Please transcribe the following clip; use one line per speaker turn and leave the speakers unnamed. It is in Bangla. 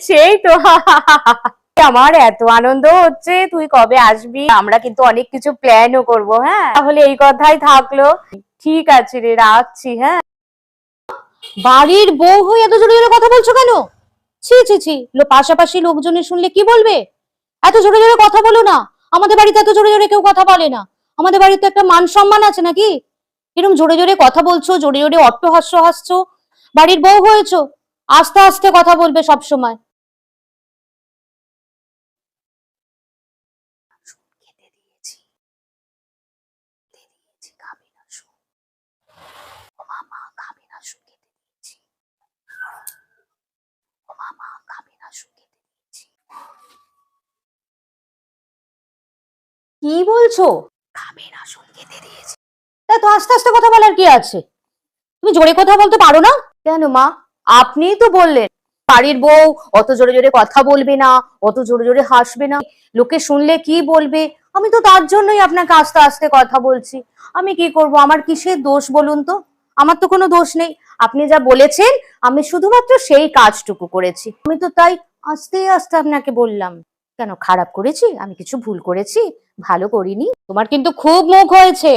সেই তো। আমার এত আনন্দ হচ্ছে, তুই কবে আসবি, আমরা কিন্তু অনেক কিছু প্ল্যানও করবো। হ্যাঁ, তাহলে এই কথাই থাকলো। ঠিক আছে রে, রাখছি। হ্যাঁ, বাড়ির বউ হয়ে এত জোরে জোরে কথা বলছো কেন? ছি ছি ছি, পাশাপাশি লোকজনে শুনলে কি বলবে? এত জোরে জোরে কথা বলো না। আমাদের বাড়িতে এত জোরে জোরে কেউ কথা বলে না। আমাদের বাড়িতে একটা মান সম্মান আছে নাকি? এরকম জোরে জোরে কথা বলছো, জোরে জোরে অট্টহাস্য হাসছো। বাড়ির বউ হয়েছো, আস্তে আস্তে কথা বলবে সব সময়। খেতে দিয়েছি, খাবি না? ও মামা, খাবি না? খেতে দিয়েছি। ও মামা, খাবি না? খেতে দিয়েছি। কি বলছো? খাবে না? খেতে দিয়েছি। এত আস্তে আস্তে কথা বলার কি আছে? তুমি জোরে কথা বলতে পারো না? কেন মা, আপনিই তো বললেন বাড়ির বউ অত জোরে জোরে কথা বলবে না, অত জোরে জোরে হাসবে না, লোকে শুনলে কি বলবে। আমি তো তার জন্যই আপনাকে আস্তে আস্তে কথা বলছি। আমি কি করব? আমার কিসের দোষ বলুন তো? আমার তো কোনো দোষ নেই। আপনি যা বলেছেন আমি শুধুমাত্র সেই কাজটুকু করেছি। আমি তো তাই আস্তে আস্তে আপনাকে বললাম। কেন খারাপ করেছি? আমি কিছু ভুল করেছি? ভালো করিনি? তোমার কিন্তু খুব মুখ হয়েছে।